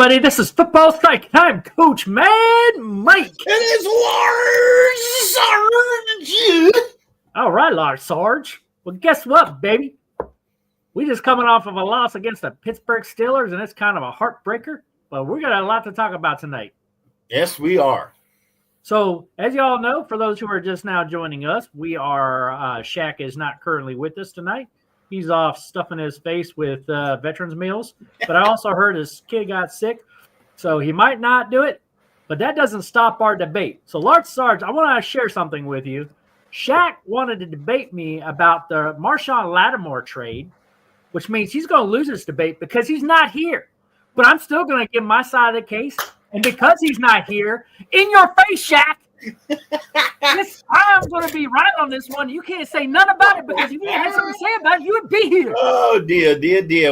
Buddy, this is Football Strike. I'm Coach Mad Mike. And it's Large Sarge. All right, Large Sarge. Well, guess what, baby? We just coming off of a loss against the Pittsburgh Steelers, and it's kind of a heartbreaker. But we got a lot to talk about tonight. Yes, we are. So, as you all know, for those who are just now joining us, we are Shaq is not currently with us tonight. He's off stuffing his face with veterans meals. But I also heard his kid got sick, so he might not do it. But that doesn't stop our debate. So, Large Sarge, I want to share something with you. Shaq wanted to debate me about the Marshon Lattimore trade, which means he's going to lose this debate because he's not here. But I'm still going to give my side of the case. And because he's not here, in your face, Shaq, I'm going to be right on this one. You can't say none about it because if you had something to say about it, you would be here. Oh, dear.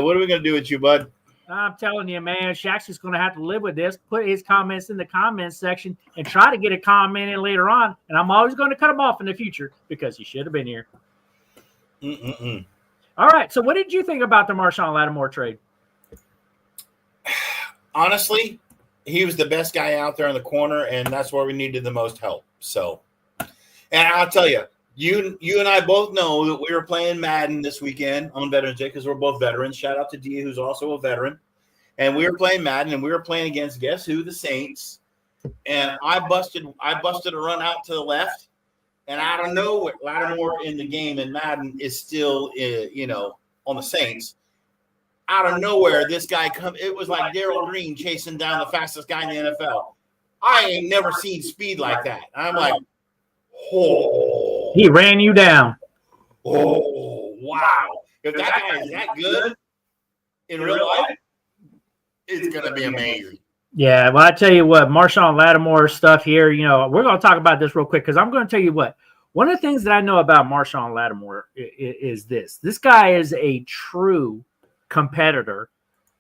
What are we going to do with you, bud? I'm telling you, man, Shaq's just going to have to live with this, put his comments in the comments section, and try to get a comment in later on. And I'm always going to cut him off in the future because he should have been here. All right, so what did you think about the Marshon Lattimore trade? Honestly, he was the best guy out there in the corner, and that's where we needed the most help. So, and I'll tell you, you and I both know that we were playing Madden this weekend on Veterans Day because we're both veterans. Shout out to D, who's also a veteran. And we were playing Madden, and we were playing against, guess who? The Saints. And I busted a run out to the left, and I don't know what Lattimore in the game in Madden is still, on the Saints. Out of nowhere, this guy it was like Darryl Green chasing down the fastest guy in the NFL. I ain't never seen speed like that. I'm like, oh. He ran you down. Oh, wow. If that guy is that good in real life, it's going to be amazing. Yeah, well, I tell you what, Marshon Lattimore stuff here, we're going to talk about this real quick because I'm going to tell you what. One of the things that I know about Marshon Lattimore is this. This guy is a true competitor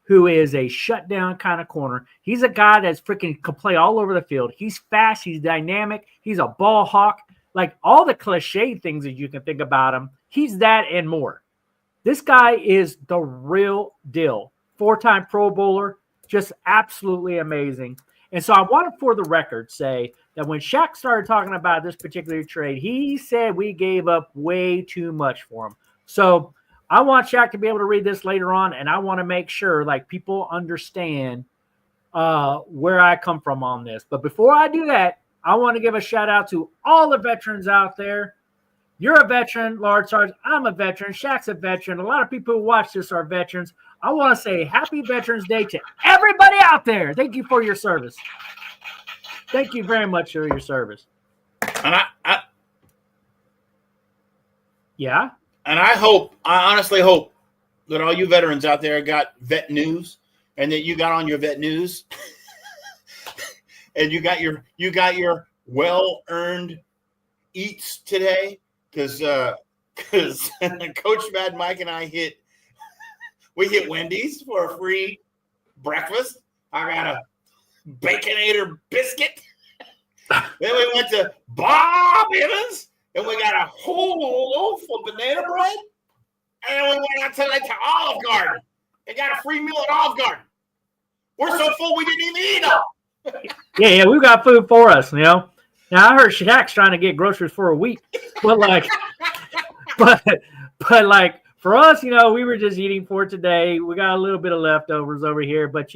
who is a shutdown kind of corner. He's a guy that's freaking can play all over the field. He's fast. He's dynamic. He's a ball hawk. Like all the cliche things that you can think about him, he's that and more. This guy is the real deal. 4-time Pro Bowler, just absolutely amazing. And so I want to, for the record, say that when Shaq started talking about this particular trade, he said we gave up way too much for him. So I want Shaq to be able to read this later on, and I want to make sure people understand where I come from on this. But before I do that, I want to give a shout out to all the veterans out there. You're a veteran, Large Sarge. I'm a veteran. Shaq's a veteran. A lot of people who watch this are veterans. I want to say Happy Veterans Day to everybody out there. Thank you for your service. Thank you very much for your service. And Yeah? And I honestly hope that all you veterans out there got vet news and that you got on your vet news and you got your well-earned eats today because Coach Mad Mike and I hit Wendy's for a free breakfast. I got a Baconator biscuit. Then we went to Bob Evans. And we got a whole loaf of banana bread. And we went out to Olive Garden and got a free meal at Olive Garden. We're so full we didn't even eat them. Yeah, we've got food for us, Now, I heard Shaq's trying to get groceries for a week. But, but for us, we were just eating for today. We got a little bit of leftovers over here. But,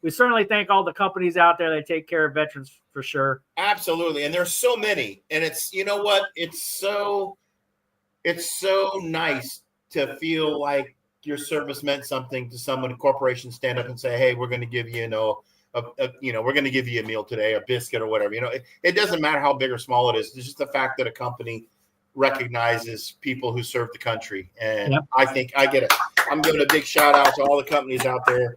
we certainly thank all the companies out there that take care of veterans for sure. Absolutely. And there's so many. And it's, you know what? It's so nice to feel like your service meant something to someone. A corporation stand up and say, hey, we're going to give you, we're going to give you a meal today, a biscuit or whatever. It doesn't matter how big or small it is. It's just the fact that a company recognizes people who serve the country. And yep. I think I'm giving a big shout out to all the companies out there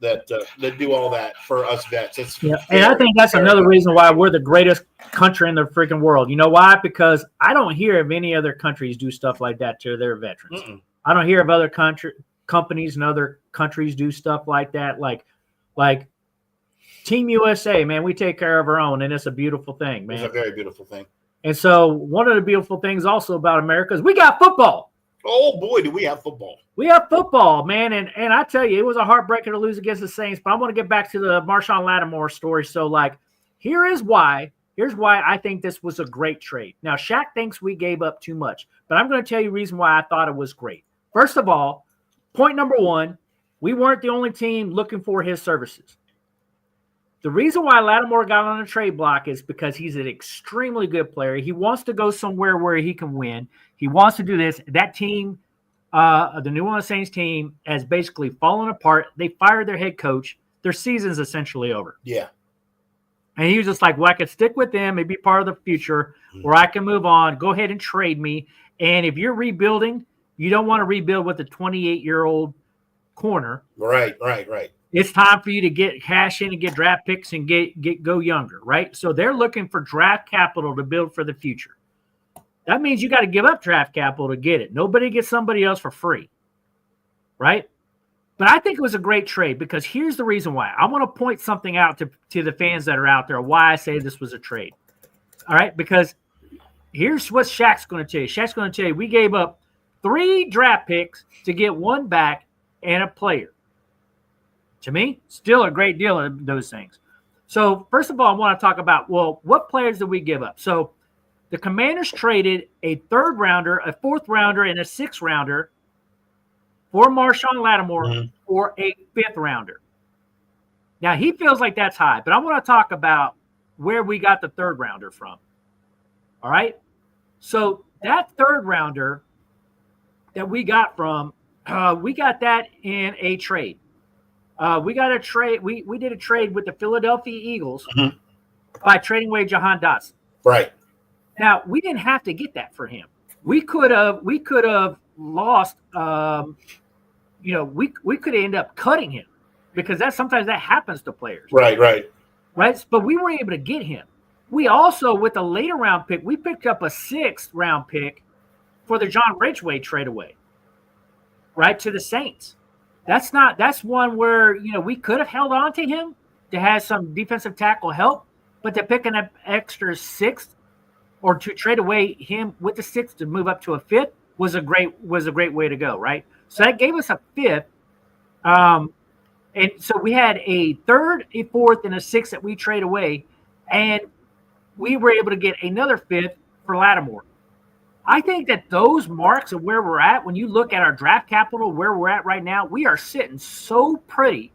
that do all that for us vets. And I think that's another reason why we're the greatest country in the freaking world. You know why? Because I don't hear of any other countries do stuff like that to their veterans. I don't hear of other companies and other countries do stuff like that. Like Team USA, man, we take care of our own, and it's a beautiful thing, man. It's a very beautiful thing. And so one of the beautiful things also about America is we got football. Oh boy, do we have football. We have football, man, and I tell you, it was a heartbreaker to lose against the Saints. But I want to get back to the Marshawn Lattimore story. So, like, here's why I think this was a great trade. Now, Shaq thinks we gave up too much, but I'm going to tell you the reason why I thought it was great. First of all, point number one, we weren't the only team looking for his services. The reason why Lattimore got on the trade block is because he's an extremely good player. He wants to go somewhere where he can win. He wants to do this. That team, the New Orleans Saints team, has basically fallen apart. They fired their head coach. Their season's essentially over. Yeah. And he was just like, well, I could stick with them and be part of the future, or I can move on. Go ahead and trade me. And if you're rebuilding, you don't want to rebuild with a 28-year-old corner. Right. It's time for you to get cash in and get draft picks and go younger, right? So they're looking for draft capital to build for the future. That means you got to give up draft capital to get it. Nobody gets somebody else for free, right? But I think it was a great trade because here's the reason why. I want to point something out to the fans that are out there why I say this was a trade. All right, because here's what Shaq's going to tell you. Shaq's going to tell you we gave up 3 draft picks to get 1 back and a player. To me, still a great deal of those things. So first of all, I want to talk about, well, what players did we give up? So the Commanders traded a 3rd rounder, a 4th rounder, and a 6th rounder for Marshawn Lattimore for a 5th rounder. Now, he feels like that's high, but I want to talk about where we got the 3rd rounder from. All right? So that 3rd rounder that we got from, we got that in a trade. We got a trade. We did a trade with the Philadelphia Eagles by trading away Jahan Dotson. Right. Now, we didn't have to get that for him. We could have lost. We could end up cutting him because sometimes that happens to players. Right. But we were able to get him. We also, with a later round pick, we picked up a 6th round pick for the John Ridgeway trade away, right, to the Saints. That's one where, we could have held on to him to have some defensive tackle help, but to pick an extra 6th or to trade away him with the 6th to move up to a 5th was a great way to go, right? So that gave us a 5th. And so we had a 3rd, a 4th, and a 6th that we trade away, and we were able to get another 5th for Lattimore. I think that those marks of where we're at, when you look at our draft capital, where we're at right now, we are sitting so pretty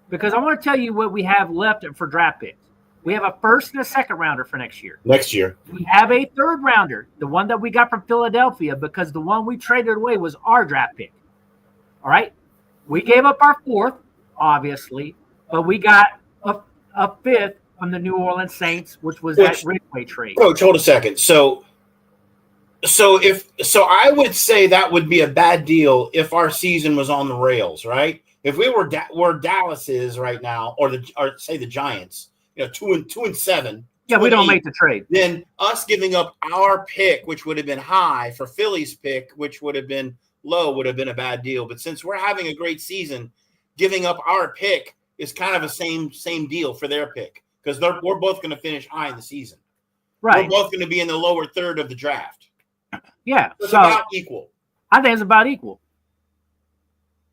because I want to tell you what we have left for draft picks. We have a 1st and a 2nd rounder for next year. We have a 3rd rounder, the one that we got from Philadelphia, because the one we traded away was our draft pick. All right? We gave up our 4th, obviously, but we got a 5th from the New Orleans Saints, which was that Ridgeway trade. Coach, hold a second. So I would say that would be a bad deal if our season was on the rails, right? If we were where Dallas is right now, or say the Giants, 2-7. Yeah, we don't make the trade. Then us giving up our pick, which would have been high, for Philly's pick, which would have been low, would have been a bad deal. But since we're having a great season, giving up our pick is kind of a same deal for their pick because we're both going to finish high in the season. Right. We're both going to be in the lower 3rd of the draft. Yeah. It's about equal. I think it's about equal.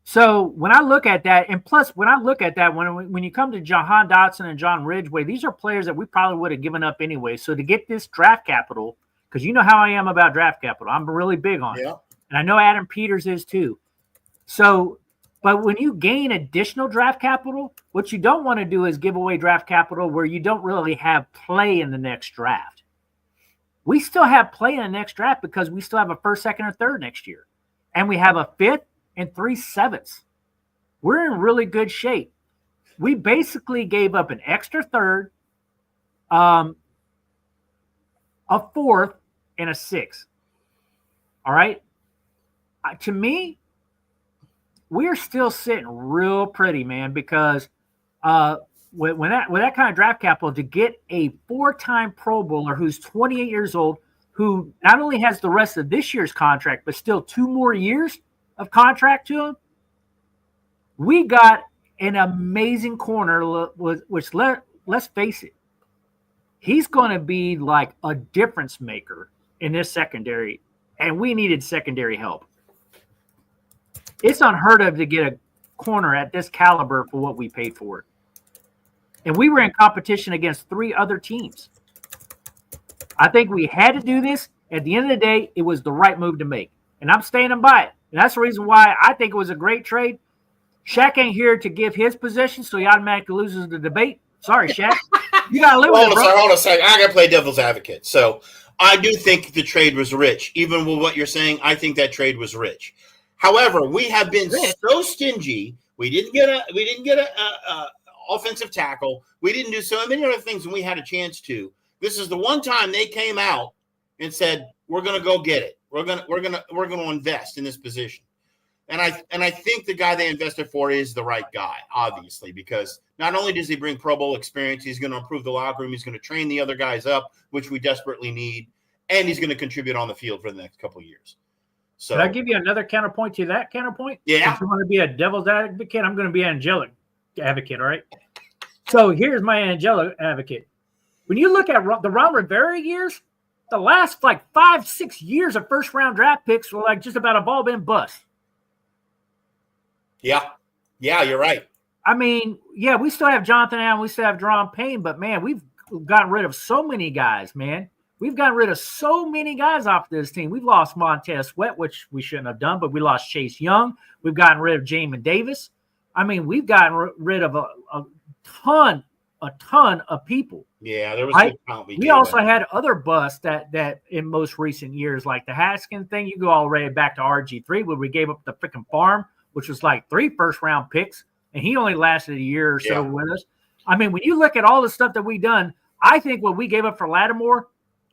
So when I look at that, and plus when I look at that, when you come to Jahan Dotson and John Ridgeway, these are players that we probably would have given up anyway. So to get this draft capital, because you know how I am about draft capital, I'm really big on it. And I know Adam Peters is too. So, but when you gain additional draft capital, what you don't want to do is give away draft capital where you don't really have play in the next draft. We still have play in the next draft because we still have a 1st, 2nd, or 3rd next year. And we have a 5th and 3 7ths. We're in really good shape. We basically gave up an extra 3rd, a 4th, and a 6th. All right? To me, we're still sitting real pretty, man, because with that kind of draft capital, to get a 4-time Pro Bowler who's 28 years old, who not only has the rest of this year's contract, but still 2 more years of contract to him, we got an amazing corner, which let's face it, he's going to be like a difference maker in this secondary, and we needed secondary help. It's unheard of to get a corner at this caliber for what we paid for it. And we were in competition against 3 other teams. I think we had to do this. At the end of the day, it was the right move to make. And I'm standing by it. And that's the reason why I think it was a great trade. Shaq ain't here to give his position, so he automatically loses the debate. Sorry, Shaq. You got to live with it, bro. Hold on a second. I got to play devil's advocate. So I do think the trade was rich. Even with what you're saying, I think that trade was rich. However, we have been so stingy. We didn't get a offensive tackle. We didn't do so many other things when we had a chance to. This is the one time they came out and said, "We're going to go get it. We're going to invest in this position." And I think the guy they invested for is the right guy, obviously, because not only does he bring Pro Bowl experience, he's going to improve the locker room, he's going to train the other guys up, which we desperately need, and he's going to contribute on the field for the next couple of years. So, can I give you another counterpoint to that counterpoint? Yeah. If you want to be a devil's advocate, I'm going to be an angelic advocate, all right? So here's my angelic advocate. When you look at the Ron Rivera years, the last 5-6 years of first-round draft picks were just about have all been bust. Yeah, you're right. I mean, yeah, we still have Jonathan Allen, we still have Deron Payne, but, man, we've gotten rid of so many guys, man. We've gotten rid of so many guys off this team. We've lost Montez Sweat, which we shouldn't have done, but we lost Chase Young. We've gotten rid of Jamin Davis. I mean, we've gotten rid of a ton of people. Yeah, there was a good count we also had other busts that in most recent years, like the Haskins thing. You go all the way back to RG3, where we gave up the freaking farm, which was 3 first-round picks, and he only lasted a year or so with us. I mean, when you look at all the stuff that we done, I think what we gave up for Lattimore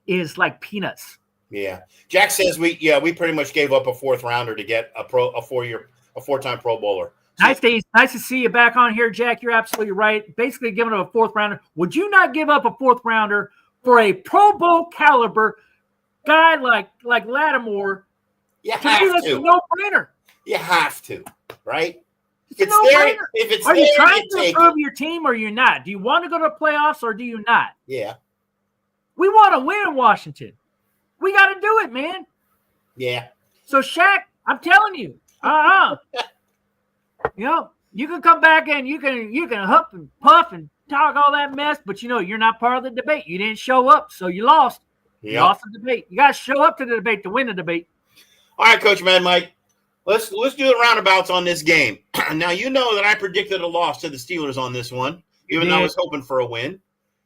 is like peanuts. Yeah. Jack says we pretty much gave up a 4th rounder to get a 4-time Pro Bowler. Nice to see you back on here, Jack. You're absolutely right. Basically giving up a 4th rounder. Would you not give up a 4th rounder for a Pro Bowl caliber guy like Lattimore? You have to. That's a no-brainer. You have to, right? If it's there, are you trying to improve your team or you're not? Do you want to go to the playoffs or do you not? Yeah. We want to win in Washington. We got to do it, man. Yeah. So, Shaq, I'm telling you, you can come back and you can huff and puff and talk all that mess, but you're not part of the debate. You didn't show up, so you lost. Yep. You lost the debate. You got to show up to the debate to win the debate. All right, Coach Mad Mike. Let's do the roundabouts on this game. Now, you know that I predicted a loss to the Steelers on this one, even though I was hoping for a win.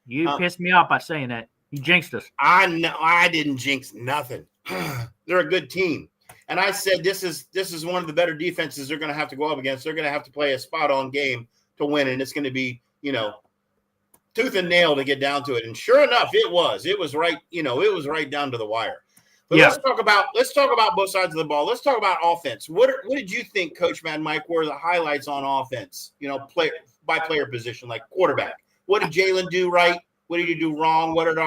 You pissed me off by saying that. You jinxed us. I know I didn't jinx nothing. They're a good team. And I said this is one of the better defenses they're going to have to go up against. They're going to have to play a spot-on game to win, and it's going to be, tooth and nail to get down to it. And sure enough, it was. It was right, it was right down to the wire. But let's talk about both sides of the ball. Let's talk about offense. What did you think, Coach Mad Mike, were the highlights on offense? Player position, like quarterback. What did Jalen do right? What did he do wrong? What did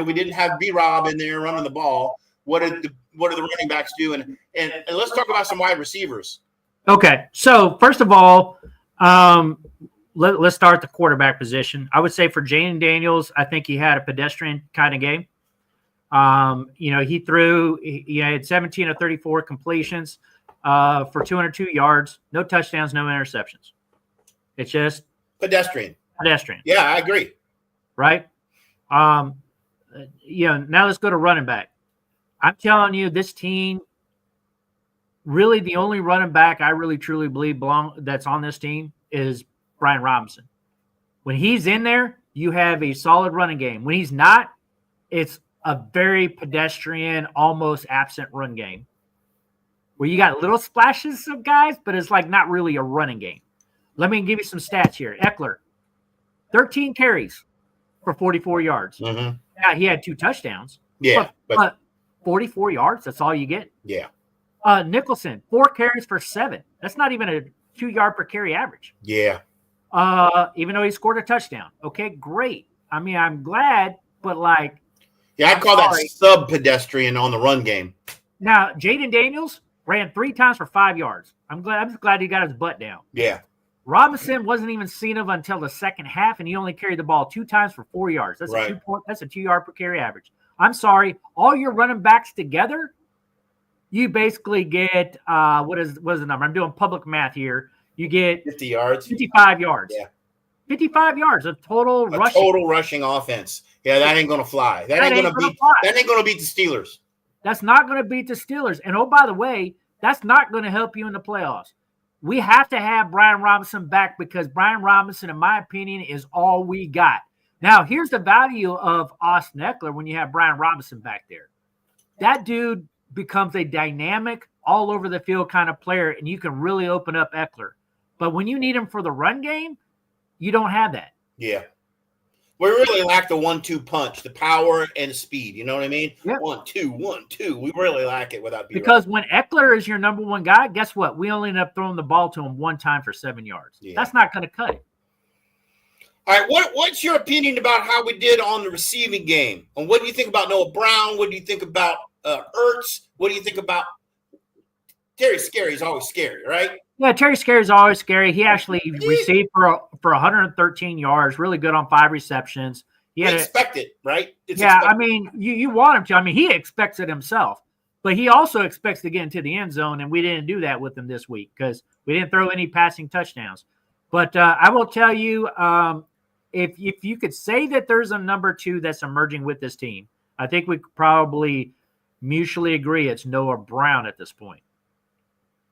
we didn't have B-Rob in there running the ball. What did the running backs do? And let's talk about some wide receivers. Okay. So first of all, let's start the quarterback position. I would say for Jayden Daniels, I think he had a pedestrian kind of game. He had 17 of 34 completions for 202 yards, no touchdowns, no interceptions. It's just pedestrian. Yeah, I agree. Right. Now let's go to running back. I'm telling you, this team, really the only running back I really truly believe that's on this team is Brian Robinson. When he's in there, you have a solid running game. When he's not, it's a very pedestrian, almost absent run game where you got little splashes of guys, but it's not really a running game. Let me give you some stats here. Eckler, 13 carries for 44 yards. Mm-hmm. Yeah, he had 2 touchdowns. Yeah, but 44 yards, that's all you get. Yeah. Nicholson, 4 carries for 7. That's not even a 2-yard per carry average. Yeah. Even though he scored a touchdown. Okay, great. I mean, I'm glad, but yeah, I'd call that sub-pedestrian on the run game. Now, Jayden Daniels ran 3 times for 5 yards. I'm just glad he got his butt down. Yeah. Robinson wasn't even seen of until the second half, and he only carried the ball 2 times for 4 yards. That's right. That's a 2-yard per carry average. I'm sorry, all your running backs together you basically get what is the number? I'm doing public math here. You get 50 yards. 55 yards. Yeah. 55 yards of total rushing. Total rushing offense. Yeah, that ain't gonna fly. That ain't gonna beat the Steelers. That's not gonna beat the Steelers. And oh, by the way, that's not gonna help you in the playoffs. We have to have Brian Robinson back because Brian Robinson, in my opinion, is all we got. Now, here's the value of Austin Eckler when you have Brian Robinson back there. That dude becomes a dynamic, all over the field kind of player, and you can really open up Eckler. But when you need him for the run game, you don't have that. Yeah. We really lack the 1-2 punch, the power and speed. You know what I mean? Yep. 1-2, 1-2. We really lack it without B-Rob. Because when Eckler is your number one guy, guess what? We only end up throwing the ball to him one time for 7 yards. Yeah. That's not going to cut it. All right, what's your opinion about how we did on the receiving game? And what do you think about Noah Brown? What do you think about Ertz? What do you think about Terry Scary? Is always scary, right? Yeah, Terry Scary is always scary. He actually received for 113 yards, really good on 5 receptions. He had expected, right? It's expected. I mean, you want him to. I mean, he expects it himself, but he also expects to get into the end zone, and we didn't do that with him this week because we didn't throw any passing touchdowns. But I will tell you, if you could say that there's a number 2 that's emerging with this team, I think we could probably mutually agree it's Noah Brown at this point.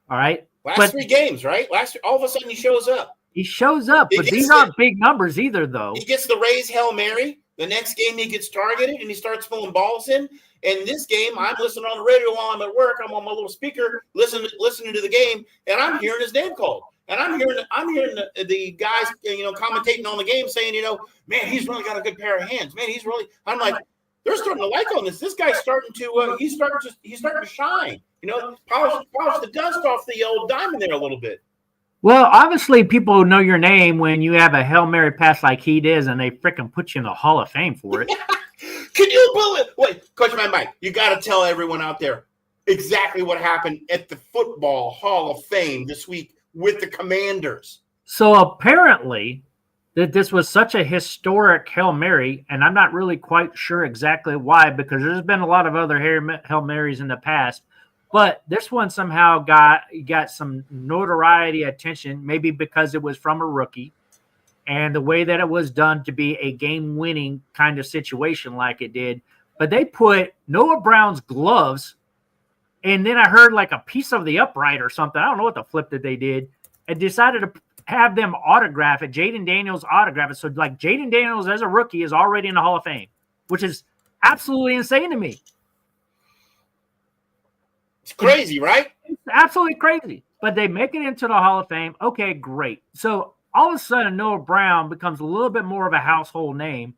All right? Last 3 games, right? All of a sudden he shows up. He shows up, but these aren't big numbers either, though. He gets the Rays Hail Mary. The next game he gets targeted and he starts pulling balls in. And this game, I'm listening on the radio while I'm at work. I'm on my little speaker listening to the game, and I'm hearing his name called. And I'm hearing the guys, commentating on the game saying, man, he's really got a good pair of hands. Man, I'm like, they're starting to like on this. This guy's starting to he's starting to shine. Polish the dust off the old diamond there a little bit. Well, obviously people know your name when you have a Hail Mary pass like he does, and they freaking put you in the Hall of Fame for it. Can you believe? Wait, Coach Mike, you got to tell everyone out there exactly what happened at the Football Hall of Fame this week with the Commanders. So apparently that this was such a historic Hail Mary, and I'm not really quite sure exactly why, because there's been a lot of other Hail Marys in the past, but this one somehow got some notoriety, attention, maybe because it was from a rookie, and the way that it was done to be a game-winning kind of situation like it did. But they put Noah Brown's gloves, and then I heard like a piece of the upright or something. I don't know what the flip that they did, and decided to have them autograph it, Jaden Daniels autograph it. So like Jaden Daniels as a rookie is already in the Hall of Fame, which is absolutely insane to me. It's crazy, right? It's absolutely crazy. But they make it into the Hall of Fame. Okay, great. So all of a sudden Noah Brown becomes a little bit more of a household name.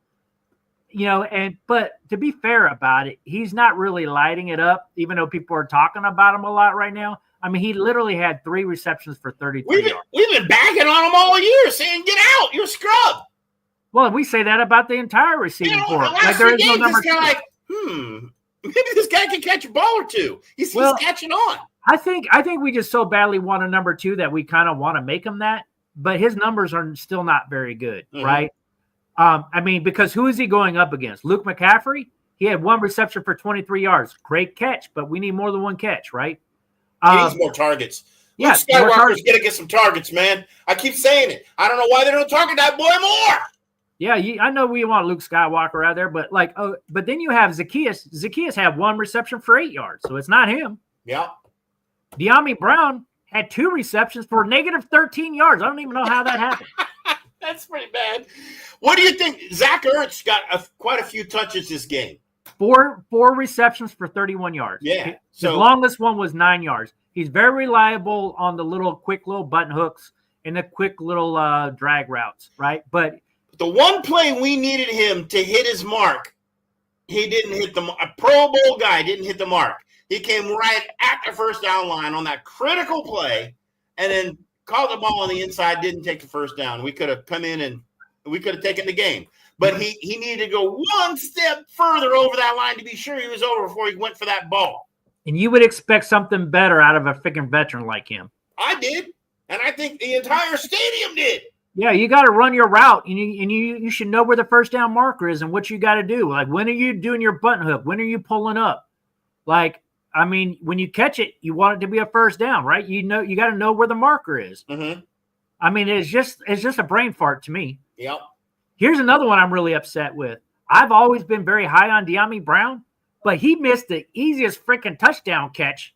But to be fair about it, he's not really lighting it up, even though people are talking about him a lot right now. I mean, he literally had 3 receptions for 33 yards. We've been bagging on him all year, saying, get out, you're a scrub. Well, we say that about the entire receiving corps. Like there is no number 2. Like, maybe this guy can catch a ball or 2. He's catching on. I think we just so badly want a number 2 that we kind of want to make him that, but his numbers are still not very good, right? I mean, because who is he going up against? Luke McCaffrey? He had 1 reception for 23 yards. Great catch, but we need more than 1 catch, right? He needs more targets. Luke Skywalker's going to get some targets, man. I keep saying it. I don't know why they don't target that boy more. Yeah, I know we want Luke Skywalker out there, but but then you have Zacchaeus. Zacchaeus had 1 reception for 8 yards, so it's not him. Yeah. De'Ami Brown had 2 receptions for negative 13 yards. I don't even know how that happened. That's pretty bad. What do you think? Zach Ertz got quite a few touches this game. 4 receptions for 31 yards. Yeah. His longest one was 9 yards. He's very reliable on the quick little button hooks and the quick little drag routes, right? But the one play we needed him to hit his mark, he didn't hit a Pro Bowl guy didn't hit the mark. He came right at the first down line on that critical play and then caught the ball on the inside, didn't take the first down. We could have come in and we could have taken the game. But he needed to go 1 step further over that line to be sure he was over before he went for that ball. And you would expect something better out of a freaking veteran like him. I did. And I think the entire stadium did. Yeah, you got to run your route, and you should know where the first down marker is and what you got to do. Like, when are you doing your button hook? When are you pulling up? Like, I mean, when you catch it, you want it to be a first down, right? You got to know where the marker is. Mm-hmm. I mean, it's just a brain fart to me. Yep. Here's another one I'm really upset with. I've always been very high on De'Ami Brown, but he missed the easiest freaking touchdown catch.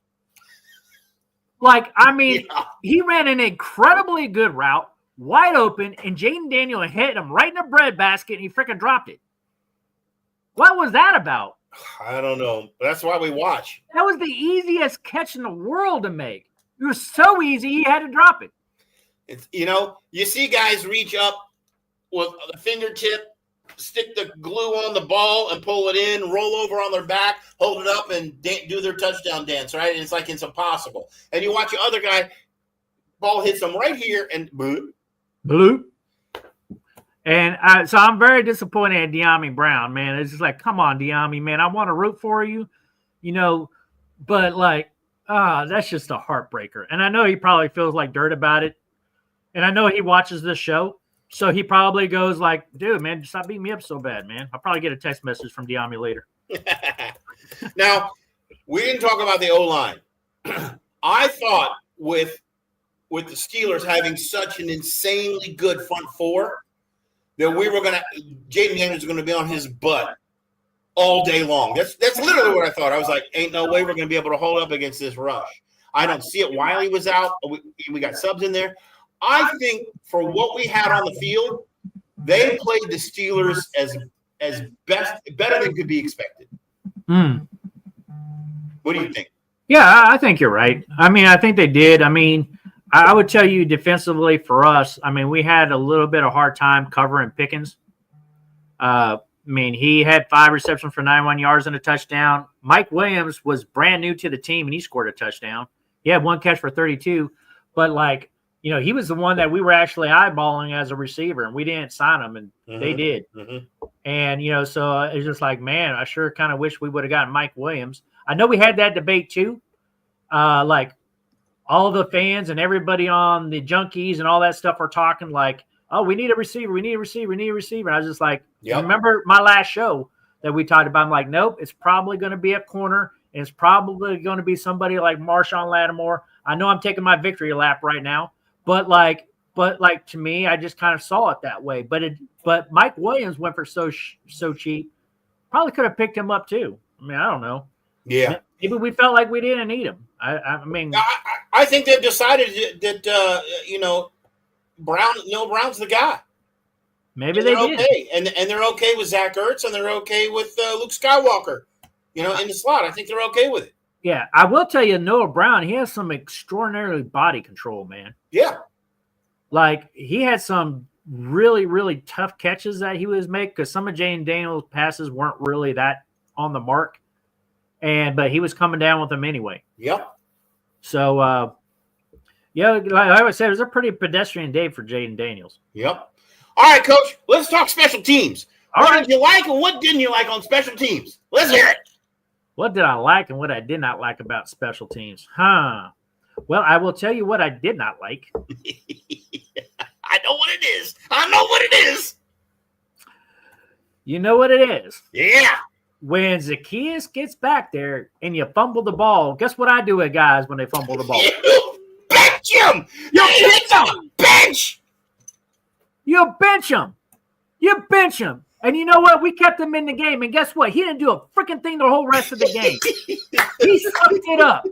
Like, I mean, he ran an incredibly good route, wide open, and Jaden Daniel hit him right in the breadbasket, and he freaking dropped it. What was that about? I don't know. That's why we watch. That was the easiest catch in the world to make. It was so easy, he had to drop it. It's, you see guys reach up with the fingertip, stick the glue on the ball and pull it in, roll over on their back, hold it up, and do their touchdown dance, right? And it's like it's impossible. And you watch the other guy, ball hits them right here, and bloop. And so I'm very disappointed at De'Ami Brown, man. It's just like, come on, De'Ami, man. I want to root for you, but like, that's just a heartbreaker. And I know he probably feels like dirt about it. And I know he watches this show. So he probably goes like, dude, man, stop beating me up so bad, man. I'll probably get a text message from De'Ami later. Now, we didn't talk about the O-line. I thought with the Steelers having such an insanely good front four, that Jaden Daniels was going to be on his butt all day long. That's literally what I thought. I was like, ain't no way we're going to be able to hold up against this rush. I don't see it. Wiley was out. We got subs in there. I think for what we had on the field, they played the Steelers as better than could be expected. What do you think? Yeah, I think you're right. I mean, I think they did. I mean, I would tell you defensively for us, I mean, we had a little bit of hard time covering Pickens. I mean, he had 5 receptions for 91 yards and a touchdown. Mike Williams was brand new to the team, and he scored a touchdown. He had 1 catch for 32. But, like, he was the one that we were actually eyeballing as a receiver, and we didn't sign him, and they did. Mm-hmm. And, so it's just like, man, I sure kind of wish we would have gotten Mike Williams. I know we had that debate too. Like, all the fans and everybody on the junkies and all that stuff are talking like, oh, we need a receiver. We need a receiver. We need a receiver. And I was just like, Remember my last show that we talked about? I'm like, nope, it's probably going to be a corner. And it's probably going to be somebody like Marshawn Lattimore. I know I'm taking my victory lap right now, but to me, I just kind of saw it that way. But Mike Williams went for so cheap. Probably could have picked him up too. I mean, I don't know. Yeah. Maybe we felt like we didn't need him. I mean, I think they've decided that Brown's the guy. Maybe they did. Okay. And they're okay with Zach Ertz, and they're okay with Luke Skywalker, in the slot. I think they're okay with it. Yeah, I will tell you, Noah Brown, he has some extraordinarily body control, man. Yeah. Like, he had some really, really tough catches that he was making because some of Jaden Daniels' passes weren't really that on the mark. But he was coming down with them anyway. Yep. So, like I said, it was a pretty pedestrian day for Jaden Daniels. Yep. All right, Coach, let's talk special teams. What did you like and what didn't you like on special teams? Let's hear it. What did I like and what I did not like about special teams? Well, I will tell you what I did not like. I know what it is. I know what it is. You know what it is? Yeah. When Zacchaeus gets back there and you fumble the ball, guess what I do with guys when they fumble the ball? You bench him. You hit the bench. You bench him. You bench him. And you know what? We kept him in the game. And guess what? He didn't do a freaking thing the whole rest of the game. He sucked it up.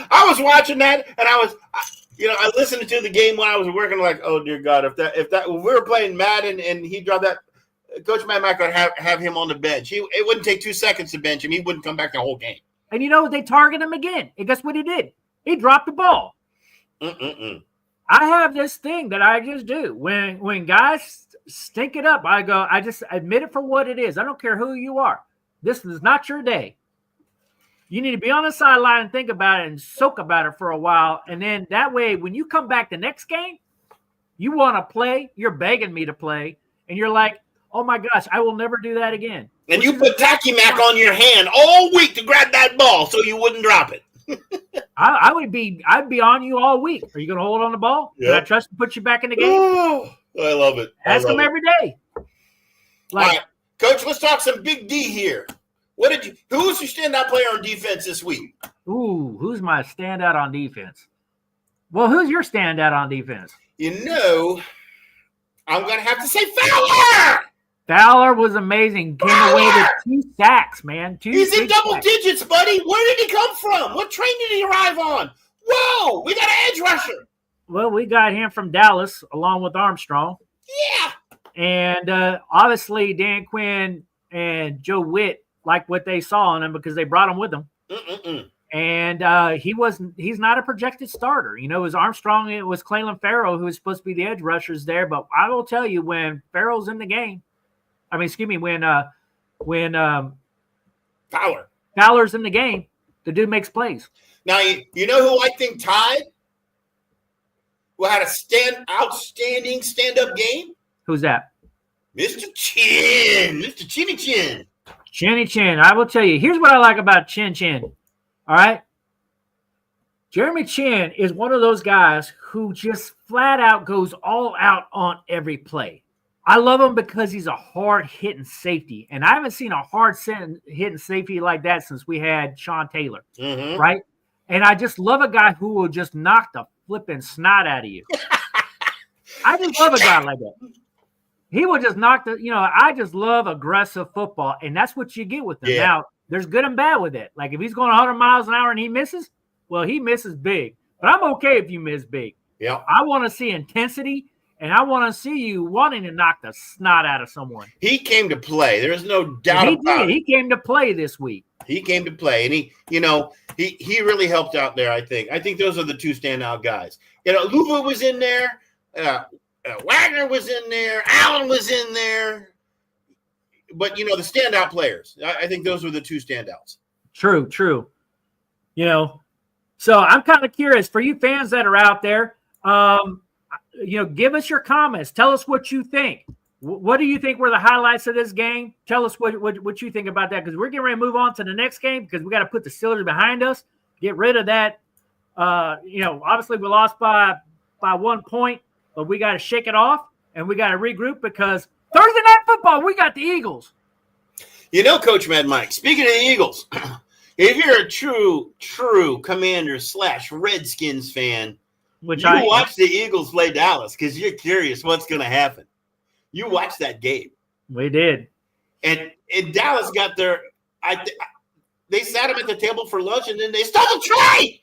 I was watching that, and I listened to the game when I was working. Like, oh dear God, if we were playing Madden and he dropped that, Coach Matt Mack would have him on the bench. It wouldn't take 2 seconds to bench him. He wouldn't come back the whole game. And you know what? They targeted him again. And guess what he did? He dropped the ball. I have this thing that I just do. When guys stink it up, I just admit it for what it is. I don't care who you are. This is not your day. You need to be on the sideline and think about it and soak about it for a while. And then that way, when you come back the next game, you want to play, you're begging me to play, and you're like, oh my gosh, I will never do that again. And you put Tacky Mac on your hand all week to grab that ball so you wouldn't drop it. I'd be on you all week. Are you going to hold on the ball? Yep. Can I trust to put you back in the game? Oh, I love it. Ask him every day. All right, Coach, let's talk some Big D here. Who's your standout player on defense this week? Ooh, who's my standout on defense? Well, who's your standout on defense? You know, I'm going to have to say Fowler. Fowler was amazing. Came away with 2 sacks, man. He's in double digits, buddy. Where did he come from? What train did he arrive on? Whoa, we got an edge rusher. Well, we got him from Dallas along with Armstrong. Yeah. And obviously Dan Quinn and Joe Witt like what they saw in him because they brought him with them. And he's not a projected starter. You know, it was Armstrong, it was Clelin Ferrell who was supposed to be the edge rushers there. But I will tell you, when Ferrell's in the game, when Fowler's in the game, the dude makes plays. Now, you know who I think tied? Who had a outstanding stand-up game? Who's that? Mr. Chin. Mr. Chinny Chin. Chinny Chin. I will tell you, here's what I like about Chin Chin. All right? Jeremy Chin is one of those guys who just flat out goes all out on every play. I love him because he's a hard-hitting safety. And I haven't seen a hard-hitting safety like that since we had Sean Taylor. Right? And I just love a guy who will just knock the flipping snot out of you. I just love a guy like that. He will just knock I just love aggressive football, and that's what you get with him. Yeah. Now, there's good and bad with it. Like, if he's going 100 miles an hour and he misses, well, he misses big. But I'm okay if you miss big. Yeah. I want to see intensity, and I want to see you wanting to knock the snot out of someone. He came to play. There's no doubt about it. He came to play this week. He came to play, and he really helped out there, I think. I think those are the 2 standout guys. You know, Luva was in there. Wagner was in there. Allen was in there. But, the standout players, I think those were the 2 standouts. True. So I'm kind of curious for you fans that are out there. Give us your comments. Tell us what you think. What do you think were the highlights of this game? Tell us what you think about that, because we're getting ready to move on to the next game because we got to put the Steelers behind us, get rid of that. Obviously we lost by 1 point, but we got to shake it off and we got to regroup because Thursday Night Football, we got the Eagles. Coach Mad Mike, speaking of the Eagles, if you're a true Commanders/Redskins fan, watch the Eagles play Dallas because you're curious what's going to happen. You watched that game. We did. And Dallas got they sat him at the table for lunch, and then they stole the tray.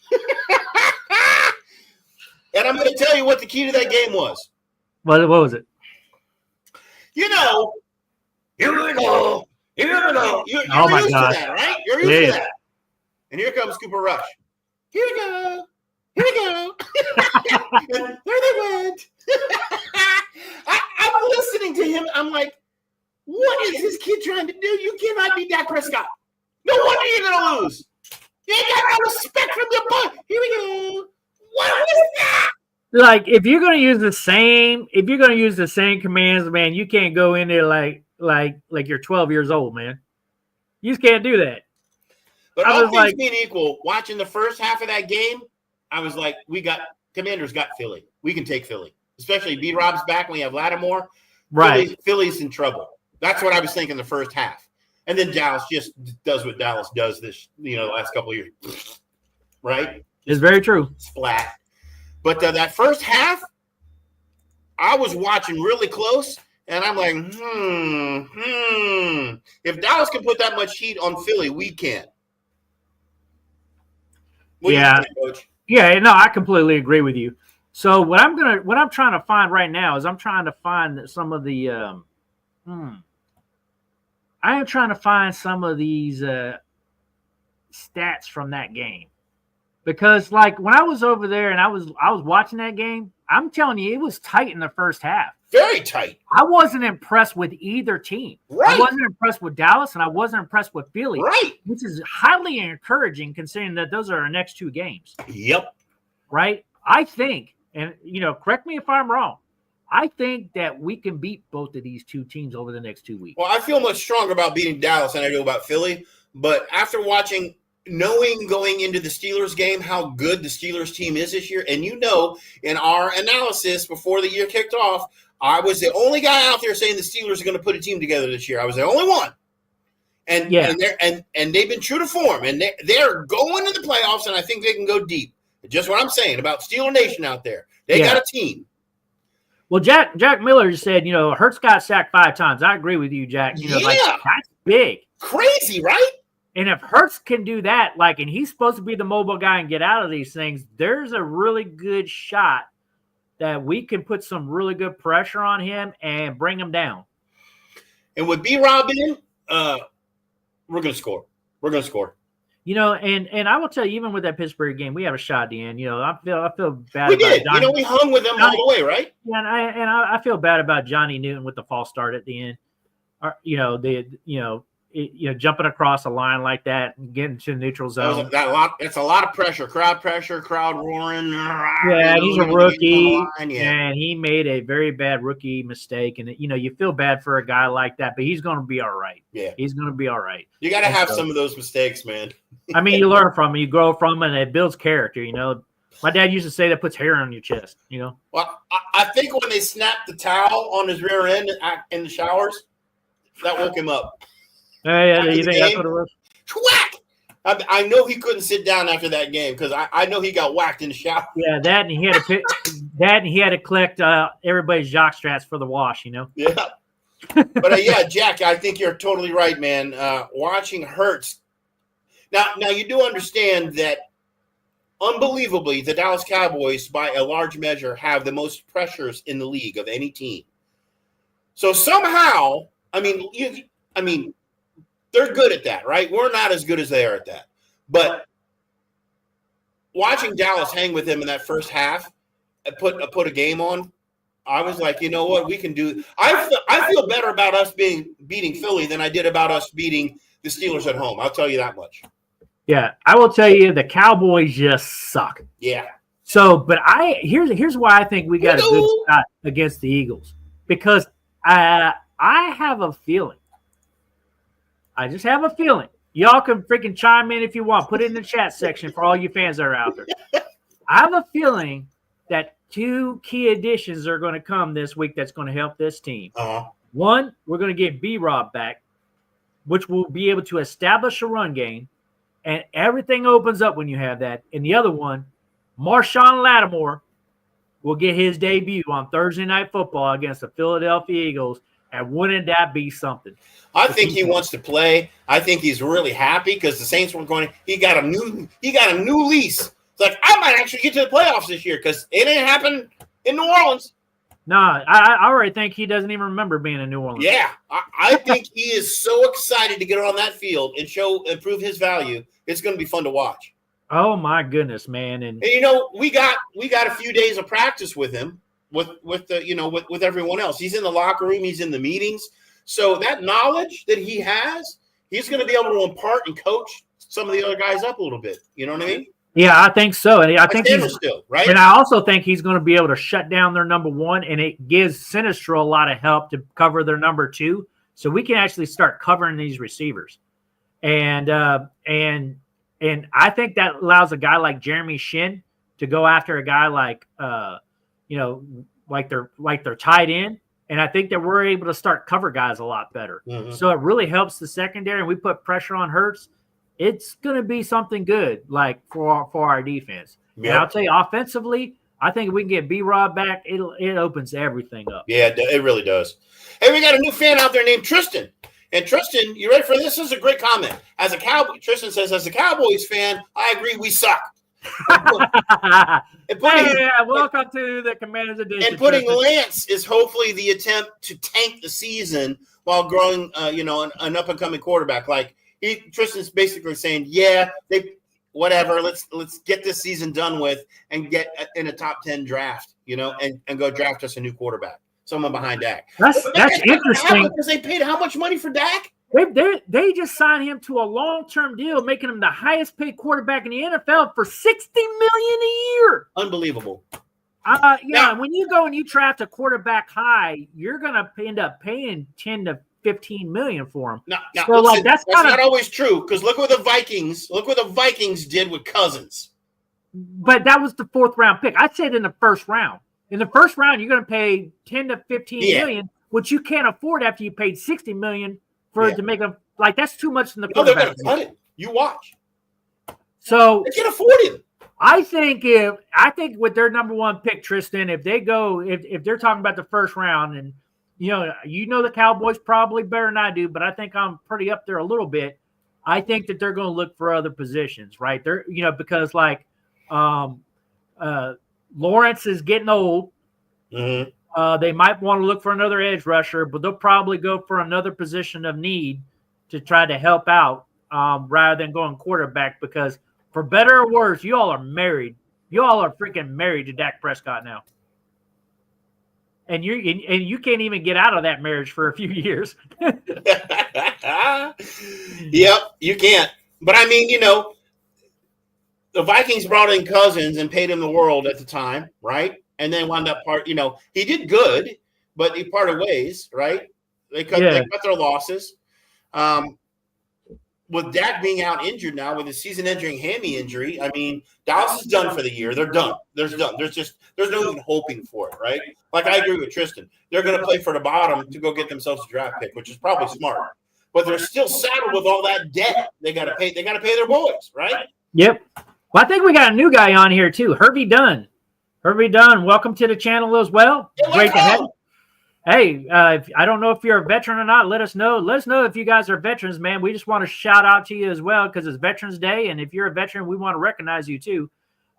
And I'm going to tell you what the key to that game was. What was it? Here we go. You're used to that, right? You're used to that. And here comes Cooper Rush. Here we go. And there they went. I'm listening to him. I'm like, what is this kid trying to do? You cannot beat Dak Prescott. No wonder you're going to lose. You ain't got no respect from your butt. Here we go. What was that? Like, if you're going to use the same commands, man, you can't go in there like you're 12 years old, man. You just can't do that. But all things being equal, watching the first half of that game, I was like, Commanders got Philly. We can take Philly. Especially B-Rob's back when we have Lattimore. Right. Philly's in trouble. That's what I was thinking the first half. And then Dallas just does what Dallas does this, last couple of years. Right? It's very true. It's flat. But that first half, I was watching really close, and I'm like, If Dallas can put that much heat on Philly, we can. What do you think, Coach? Yeah, no, I completely agree with you. So what I'm trying to find right now is I'm trying to find some of the I am trying to find some of these stats from that game. Because like when I was over there and I was watching that game, I'm telling you, it was tight in the first half. Very tight. I wasn't impressed with either team. Right. I wasn't impressed with Dallas, and I wasn't impressed with Philly. Right. Which is highly encouraging considering that those are our next 2 games. Yep. Right? I think, and correct me if I'm wrong, I think that we can beat both of these 2 teams over the next 2 weeks. Well, I feel much stronger about beating Dallas than I do about Philly. But after knowing going into the Steelers game how good the Steelers team is this year, and in our analysis before the year kicked off, I was the only guy out there saying the Steelers are going to put a team together this year. I was the only one. And Yeah. and they've been true to form, and they're going to the playoffs, and I think they can go deep. Just what I'm saying about Steeler Nation out there. They got a team. Well, Jack Miller just said, Hurts got sacked 5 times. I agree with you, Jack. That's big. Crazy, right? And if Hurts can do that, and he's supposed to be the mobile guy and get out of these things, there's a really good shot that we can put some really good pressure on him and bring him down. And with B-Rob in, we're going to score. We're going to score. And I will tell you, even with that Pittsburgh game, we have a shot at the end. I feel bad. We did. We hung with them all the way, right? Yeah, and I feel bad about Johnny Newton with the false start at the end. Jumping across a line like that and getting to the neutral zone. It's a lot of pressure, crowd roaring. Yeah, he's a rookie, and he made a very bad rookie mistake. And you feel bad for a guy like that, but he's going to be all right. Yeah, he's going to be all right. You got to have some of those mistakes, man. I mean, you learn from them, you grow from them, and it builds character. My dad used to say that puts hair on your chest. Well, I think when they snapped the towel on his rear end in the showers, that woke him up. Yeah, you think that's what it was? Whack! I know he couldn't sit down after that game because I know he got whacked in the shower. Yeah, that and he had to collect everybody's jock straps for the wash. Yeah, but Jack, I think you're totally right, man. Watching Hurts now you do understand that unbelievably the Dallas Cowboys, by a large measure, have the most pressures in the league of any team. So somehow, I mean. They're good at that, right? We're not as good as they are at that. But watching Dallas hang with him in that first half, put a game on, I was like, you know what, we can do. I feel better about us beating Philly than I did about us beating the Steelers at home. I'll tell you that much. Yeah, I will tell you the Cowboys just suck. Yeah. So, but here's why I think we got a good shot against the Eagles, because I have a feeling. I just have a feeling. Y'all can freaking chime in if you want. Put it in the chat section for all you fans that are out there. I have a feeling that 2 key additions are going to come this week that's going to help this team. One, we're going to get B-Rob back, which will be able to establish a run game, and everything opens up when you have that. And the other one, Marshon Lattimore will get his debut on Thursday Night Football against the Philadelphia Eagles. And wouldn't that be something? I think he wants to play. I think he's really happy because the Saints were going. He got a new lease. It's like, I might actually get to the playoffs this year because it ain't happened in New Orleans. No, I already think he doesn't even remember being in New Orleans. Yeah, I think he is so excited to get on that field and prove his value. It's going to be fun to watch. Oh my goodness, man! And we got a few days of practice with him. With everyone else. He's in the locker room. He's in the meetings. So that knowledge that he has, he's going to be able to impart and coach some of the other guys up a little bit. You know what I mean? Yeah, I think so. And I think he's still right. And I also think he's going to be able to shut down their number 1, and it gives Sinistro a lot of help to cover their number 2. So we can actually start covering these receivers. And I think that allows a guy like Jeremy Shin to go after a guy like like their tight end. And I think that we're able to start cover guys a lot better. Mm-hmm. So it really helps the secondary, and we put pressure on Hurts. It's going to be something good, for our defense. Yeah. And I'll tell you, offensively, I think if we can get B-Rob back, it opens everything up. Yeah, it really does. Hey, we got a new fan out there named Tristan. And Tristan, you ready for this? This is a great comment. Tristan says, as a Cowboys fan, I agree we suck. Welcome to the Commanders Edition. And putting Lance is hopefully the attempt to tank the season while growing, an up-and-coming quarterback. Tristan's basically saying, whatever, let's get this season done with and get in a top 10 draft, and go draft us a new quarterback, someone behind Dak. That's interesting. Because they paid how much money for Dak? They just signed him to a long-term deal, making him the highest-paid quarterback in the NFL for $60 million a year. Unbelievable. Now, when you go and you draft a quarterback high, you're going to end up paying $10 to $15 million for him. Now, that's not always true, because look what the Vikings did with Cousins. But that was the 4th round pick. I said in the first round. In the first round, you're going to pay $10 to $15 million, which you can't afford after you paid $60 million to make a like that's too much in the No, they're quarterback. going to cut it. You watch. So They can afford him. I think with their number one pick, Tristan, if they're talking about the first round, and you know the Cowboys probably better than I do, but I think I'm pretty up there a little bit. I think that they're going to look for other positions, right? They're because like Lawrence is getting old. Mm-hmm. They might want to look for another edge rusher, but they'll probably go for another position of need to try to help out rather than going quarterback because for better or worse, you all are married. You all are freaking married to Dak Prescott now. And you can't even get out of that marriage for a few years. Yep, you can't. But I mean, the Vikings brought in Cousins and paid him the world at the time, right? And then wound up he did good, but he parted ways, right? They cut their losses. With Dak being out injured now with his season-ending hammy injury, I mean, Dallas is done for the year. They're done. There's no even hoping for it, right? Like I agree with Tristan. They're going to play for the bottom to go get themselves a draft pick, which is probably smart. But they're still saddled with all that debt. They got to pay. They got to pay their boys, right? Yep. Well, I think we got a new guy on here too, Hervey Dunn. Hervey Dunn, welcome to the channel as well. Yeah, great to have you. Hey, I don't know if you're a veteran or not. Let us know. Let us know if you guys are veterans, man. We just want to shout out to you as well because it's Veterans Day, and if you're a veteran, we want to recognize you too.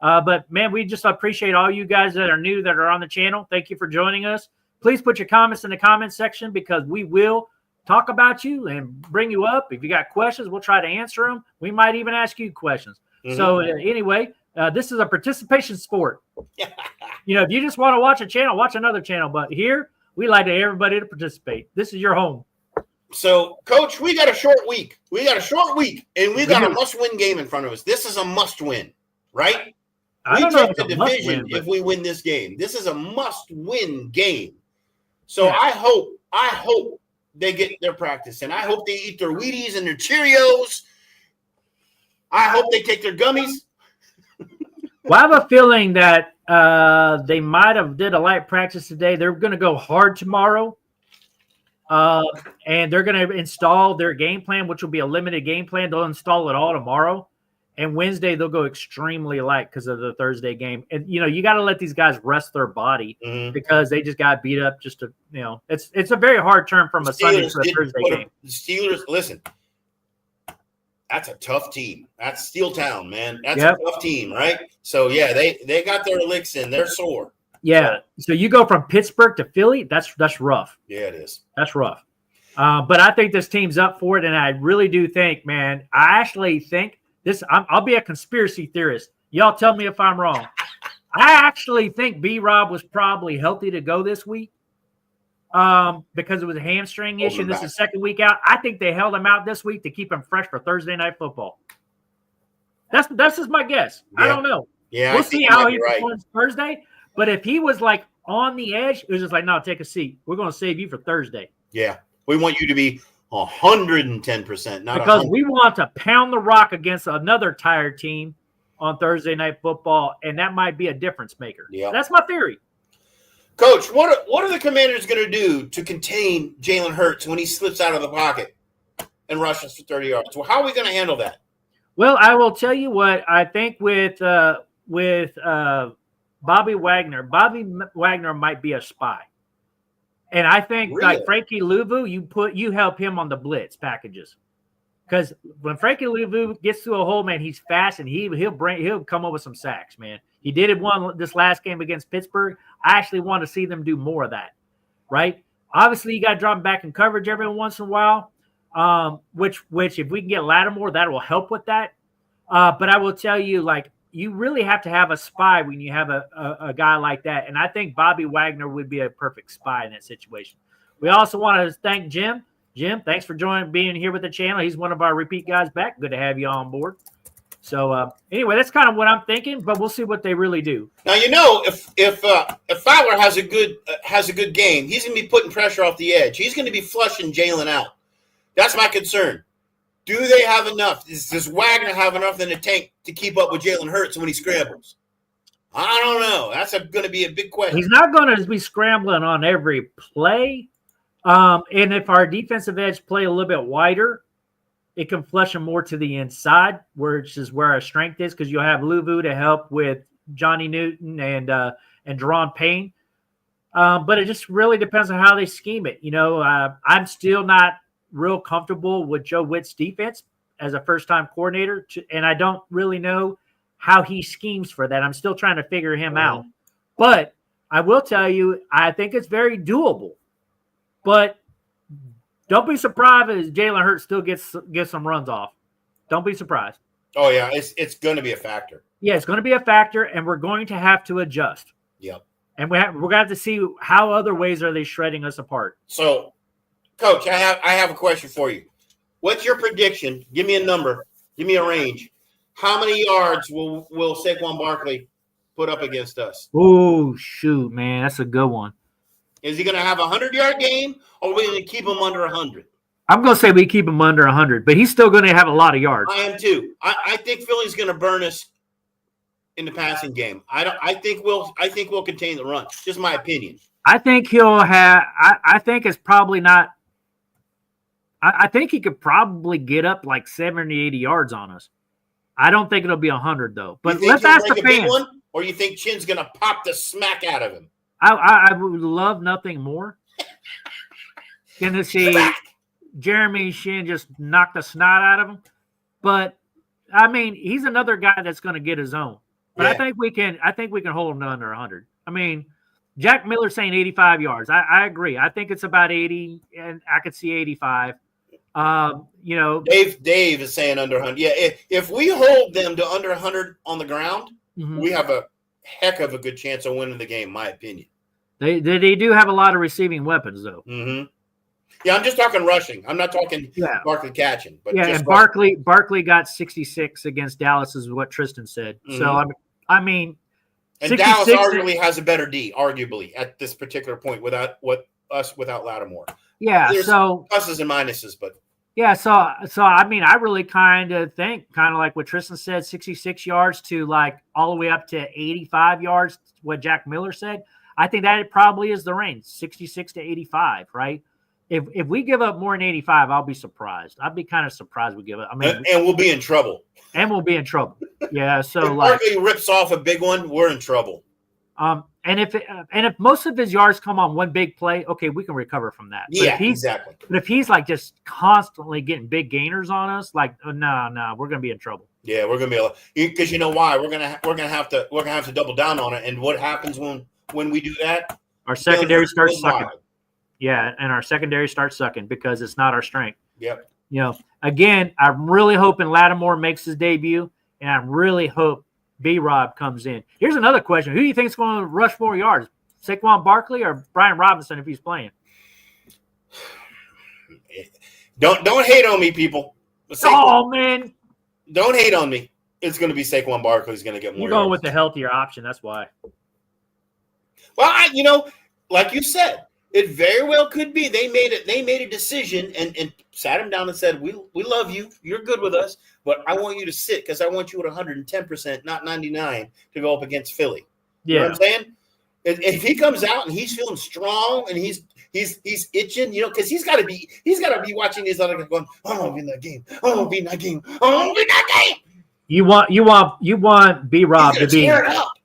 But man, we just appreciate all you guys that are new that are on the channel. Thank you for joining us. Please put your comments in the comments section because we will talk about you and bring you up. If you got questions, we'll try to answer them. We might even ask you questions. Mm-hmm. So anyway, this is a participation sport. If you just want to watch a channel, watch another channel. But here, we like everybody to participate. This is your home. So, Coach, we got a short week. And we got a must-win game in front of us. This is a must-win, right? I don't know if the division if we win this game. This is a must-win game. So I hope they get their practice, and I hope they eat their Wheaties and their Cheerios. I hope they take their gummies. Well, I have a feeling that they might have did a light practice today. They're going to go hard tomorrow, and they're going to install their game plan, which will be a limited game plan. They'll install it all tomorrow, and Wednesday they'll go extremely light because of the Thursday game. And you got to let these guys rest their body because they just got beat up. Just to it's a very hard turn from a Sunday to a Thursday game. The Steelers, listen. That's a tough team. That's Steel Town, man. That's a tough team, right? So, yeah, they got their licks in. They're sore. Yeah. So you go from Pittsburgh to Philly, that's rough. Yeah, it is. That's rough. But I think this team's up for it, and I really do think, man, I actually think this – I'll be a conspiracy theorist. Y'all tell me if I'm wrong. I actually think B-Rob was probably healthy to go this week. Because it was a hamstring issue. This is the second week out. I think they held him out this week to keep him fresh for Thursday Night Football. That's just my guess. Yeah. I don't know. Yeah, we'll see how he performs Thursday. But if he was like on the edge, it was just like, no, take a seat. We're going to save you for Thursday. Yeah, we want you to be 110%, not because we want to pound the rock against another tired team on Thursday Night Football, and that might be a difference maker. Yeah, that's my theory. Coach, what are the Commanders going to do to contain Jalen Hurts when he slips out of the pocket and rushes for 30 yards? Well, how are we going to handle that? Well, I will tell you what I think with Bobby Wagner. Bobby Wagner might be a spy, and I think like Frankie Louvu, you help him on the blitz packages because when Frankie Louvu gets to a hole, man, he's fast and he'll come up with some sacks, man. He did it this last game against Pittsburgh. I actually want to see them do more of that, right? Obviously, you got to drop them back in coverage every once in a while, which if we can get Lattimore, that will help with that. But I will tell you, like, you really have to have a spy when you have a guy like that. And I think Bobby Wagner would be a perfect spy in that situation. We also want to thank Jim. Jim, thanks for being here with the channel. He's one of our repeat guys back. Good to have you on board. So anyway, that's kind of what I'm thinking, but we'll see what they really do. Now if Fowler has a good game, he's going to be putting pressure off the edge. He's going to be flushing Jalen out. That's my concern. Do they have enough? Does Wagner have enough in the tank to keep up with Jalen Hurts when he scrambles? I don't know. That's going to be a big question. He's not going to be scrambling on every play. And if our defensive edge play a little bit wider, it can flush him more to the inside, which is where our strength is, because you'll have Luvu to help with Johnny Newton and Deron Payne. But it just really depends on how they scheme it. I'm still not real comfortable with Joe Witt's defense as a first-time coordinator, and I don't really know how he schemes for that. I'm still trying to figure him out. But I will tell you, I think it's very doable. But don't be surprised if Jalen Hurts still gets some runs off. Don't be surprised. Oh, yeah, it's going to be a factor. Yeah, it's going to be a factor, and we're going to have to adjust. Yep. And we're going to have to see how other ways are they shredding us apart. So, Coach, I have a question for you. What's your prediction? Give me a number. Give me a range. How many yards will Saquon Barkley put up against us? Oh, shoot, man. That's a good one. Is he going to have a 100-yard game, or are we going to keep him under 100? I'm going to say we keep him under 100, but he's still going to have a lot of yards. I am too. I think Philly's going to burn us in the passing game. I think we'll contain the run. Just my opinion. I think he'll have. I think it's probably not. I think he could probably get up like 70, 80 yards on us. I don't think it'll be 100 though. But let's ask the fans. Or you think Chin's going to pop the smack out of him? I would love nothing more than to see Jeremy Chin just knock the snot out of him. But I mean, he's another guy that's going to get his own. But yeah. I think we can hold him to under 100. I mean, Jack Miller's saying 85 yards. I agree. I think it's about 80, and I could see 85. Dave is saying under 100. Yeah, if we hold them to under 100 on the ground, we have a heck of a good chance of winning the game, in my opinion. They do have a lot of receiving weapons, though. Mm-hmm. Yeah, I'm just talking rushing. I'm not talking Barkley catching. But yeah, and Barkley got 66 against Dallas, is what Tristan said. Mm-hmm. So I mean, and Dallas arguably has a better D, arguably at this particular point without Lattimore. Yeah, there's so pluses and minuses, but yeah, so I mean, I really kind of like what Tristan said, 66 yards to like all the way up to 85 yards. What Jack Miller said, I think that probably is the range, 66 to 85, right? If we give up more than 85, I'll be surprised. I'd be kind of surprised we give up. I mean, and we'll be in trouble. And we'll be in trouble. Yeah. So if Barkley rips off a big one, we're in trouble. And if most of his yards come on one big play, okay, we can recover from that. Yeah, exactly. But if he's like just constantly getting big gainers on us, like no, we're gonna be in trouble. Yeah, we're gonna be because you know why? We're gonna have to double down on it. And what happens when we do that? Our secondary starts sucking. Yeah, and our secondary starts sucking because it's not our strength. Yep. Again, I'm really hoping Lattimore makes his debut, and I really hope B-Rob comes in. Here's another question. Who do you think is going to rush more yards, Saquon Barkley or Brian Robinson if he's playing? Don't hate on me, people. Man. Don't hate on me. It's going to be Saquon Barkley who's going to get more You're going yards. with the healthier option. That's why. Well, like you said, it very well could be they made a decision and sat him down and said, we love you. You're good with us, but I want you to sit because I want you at 110%, not 99, to go up against Philly. Yeah. You know what I'm saying? If he comes out and he's feeling strong and he's itching, because he's got to be watching these other guys going, I want to be in that game. I want to be in that game. I want to be in that game. You want B-Rob to be.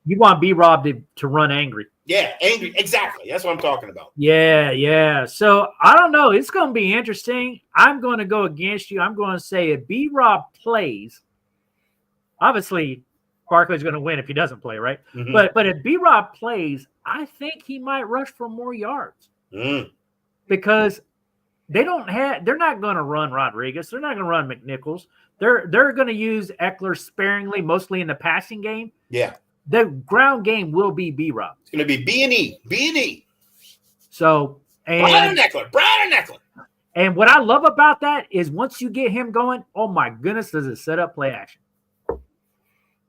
You want B-Rob to run angry. Yeah, angry. Exactly. That's what I'm talking about. Yeah. So I don't know. It's going to be interesting. I'm going to go against you. I'm going to say if B-Rob plays, obviously Barkley's going to win if he doesn't play, right? Mm-hmm. But if B-Rob plays, I think he might rush for more yards because they're not going to run Rodriguez. They're not going to run McNichols. They're going to use Eckler sparingly, mostly in the passing game. Yeah. The ground game will be B-Rob. It's going to be B&E. So, Brian Eckler. And what I love about that is once you get him going, oh my goodness, does it set up play action?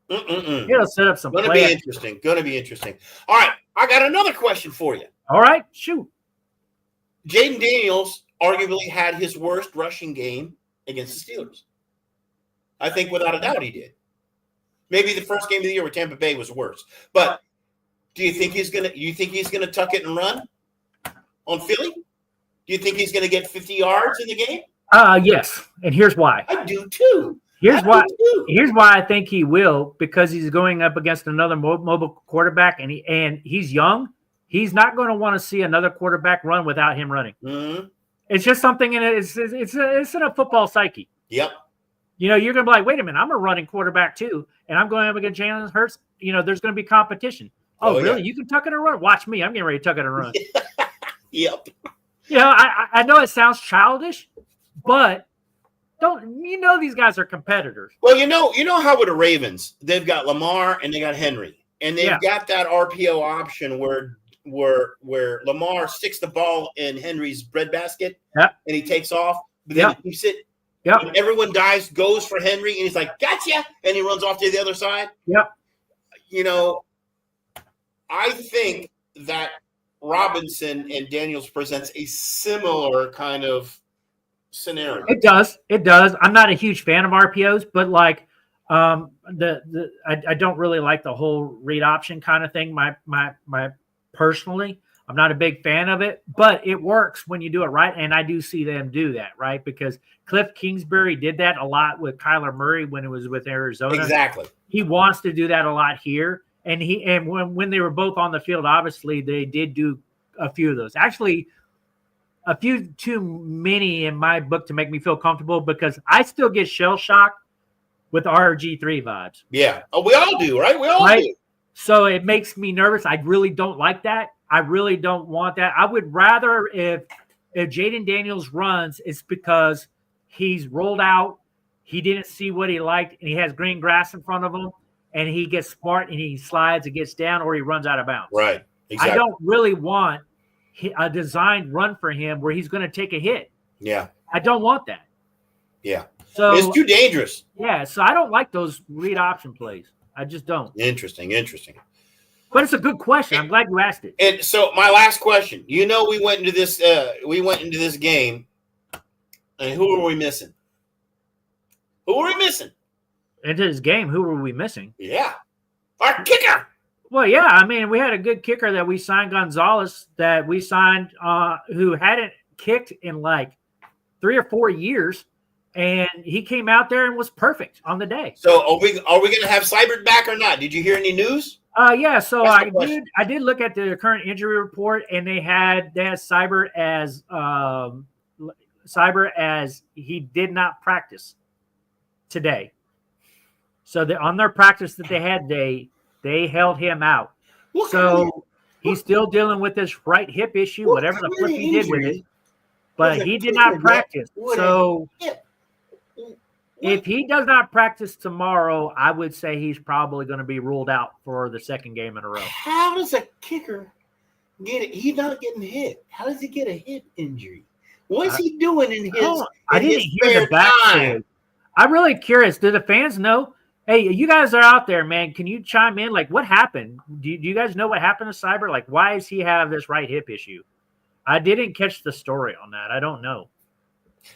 It'll set up some play action. Going to be interesting. All right, I got another question for you. All right, shoot. Jaden Daniels arguably had his worst rushing game against the Steelers. I think without a doubt he did. Maybe the first game of the year with Tampa Bay was worse. But do you think he's gonna tuck it and run on Philly? Do you think he's gonna get 50 yards in the game? Yes, and here's why. I do too. Here's I why. do too. Here's why I think he will, because he's going up against another mobile quarterback, and he's young. He's not going to want to see another quarterback run without him running. Mhm. It's just something in it. It's in a football psyche. Yep. You know, you're going to be like, wait a minute, I'm a running quarterback too, and I'm going up against Jalen Hurts. You know, there's going to be competition. Oh, really? Yeah. You can tuck it and run? Watch me. I'm getting ready to tuck it and run. Yep. You know, I know it sounds childish, but these guys are competitors. Well, you know how with the Ravens, they've got Lamar and they got Henry, and they've got that RPO option where Lamar sticks the ball in Henry's breadbasket, and he takes off, but then he keeps it. Yep. When everyone goes for Henry, and he's like, "Gotcha!" and he runs off to the other side. Yep. You know, I think that Robinson and Daniels presents a similar kind of scenario. It does. I'm not a huge fan of RPOs, but like I don't really like the whole read option kind of thing. My personally, I'm not a big fan of it, but it works when you do it right, and I do see them do that, right? Because Cliff Kingsbury did that a lot with Kyler Murray when it was with Arizona. Exactly. He wants to do that a lot here, and when they were both on the field, obviously they did do a few of those. Actually, a few too many in my book to make me feel comfortable, because I still get shell shocked with RG3 vibes. Yeah. Oh, we all do, right? We all do. So it makes me nervous. I really don't like that. I really don't want that. I would rather if Jaden Daniels runs, it's because he's rolled out, he didn't see what he liked, and he has green grass in front of him, and he gets smart and he slides and gets down, or he runs out of bounds. Right. Exactly. I don't really want a designed run for him where he's going to take a hit. Yeah. I don't want that. Yeah. So it's too dangerous. Yeah. So I don't like those read option plays. I just don't. Interesting. But it's a good question. I'm glad you asked it. And so my last question, we went into this game, and who were we missing? Into this game, who were we missing? Yeah. Our kicker. Well, yeah, I mean, we had a good kicker that we signed, Gonzalez, that we signed, who hadn't kicked in like 3 or 4 years, and he came out there and was perfect on the day. So are we going to have Seibert back or not? Did you hear any news? Yeah. So I did look at the current injury report, and they had Seibert as he did not practice today. So on their practice that they had, they held him out. So he's still dealing with this right hip issue, whatever the flip he did with it. But he did not practice. So if he does not practice tomorrow, I would say he's probably going to be ruled out for the second game in a row. How does a kicker get it? He's not getting hit. How does he get a hip injury? What's he doing in his I didn't hear the backstory. I'm really curious. Do the fans know? Hey, you guys are out there, man. Can you chime in? Like, what happened? Do you guys know what happened to Seibert? Like, why does he have this right hip issue? I didn't catch the story on that. I don't know.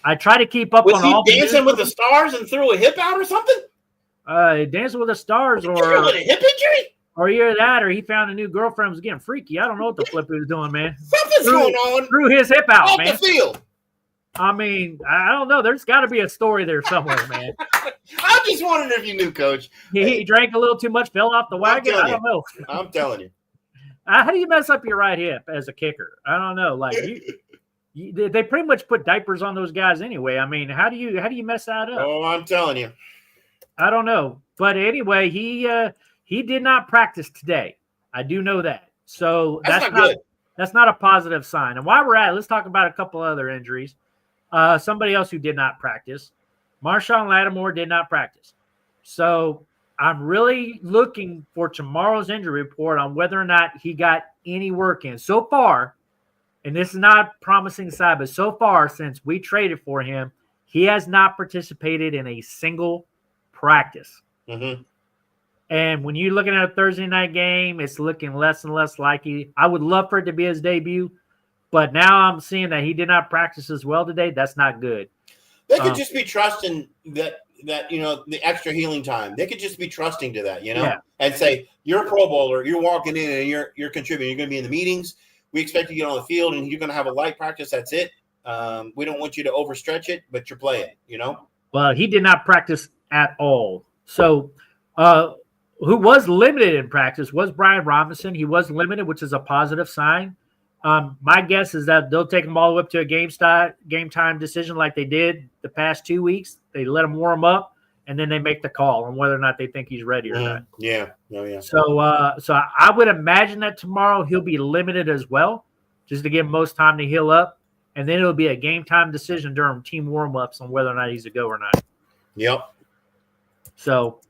I try to keep up on all. Was he dancing with the stars and threw a hip out or something? Dancing with the stars, or with a hip injury, or either that, or he found a new girlfriend, was getting freaky. I don't know what the flip he was doing, man. Something's going on. Threw his hip out, off man. The field. I mean, I don't know. There's got to be a story there somewhere, man. I'm just wondering if you knew, Coach. He drank a little too much, fell off the wagon. I don't know. I'm telling you. How do you mess up your right hip as a kicker? I don't know. Like they pretty much put diapers on those guys anyway. I mean, how do you mess that up? Oh, I'm telling you. I don't know. But anyway, he did not practice today. I do know that. So that's not good. That's not a positive sign. And while we're at it, let's talk about a couple other injuries. Somebody else who did not practice, Marshawn Lattimore did not practice. So I'm really looking for tomorrow's injury report on whether or not he got any work in. So far, and this is not promising side, but so far since we traded for him, he has not participated in a single practice. Mm-hmm. And when you're looking at a Thursday night game, it's looking less and less likely. I would love for it to be his debut. But now I'm seeing that he did not practice as well today. That's not good. They could just be trusting that the extra healing time. They could just be trusting to that, and say, you're a Pro Bowler, you're walking in and you're contributing. You're going to be in the meetings. We expect you to get on the field and you're going to have a light practice. That's it. We don't want you to overstretch it, but you're playing, you know? Well, he did not practice at all. So, who was limited in practice was Brian Robinson. He was limited, which is a positive sign. My guess is that they'll take him all the way up to a game time decision like they did the past 2 weeks. They let him warm up, and then they make the call on whether or not they think he's ready or not. Yeah. Oh, yeah. So I would imagine that tomorrow he'll be limited as well, just to give him most time to heal up. And then it'll be a game time decision during team warm-ups on whether or not he's a go or not. Yep. So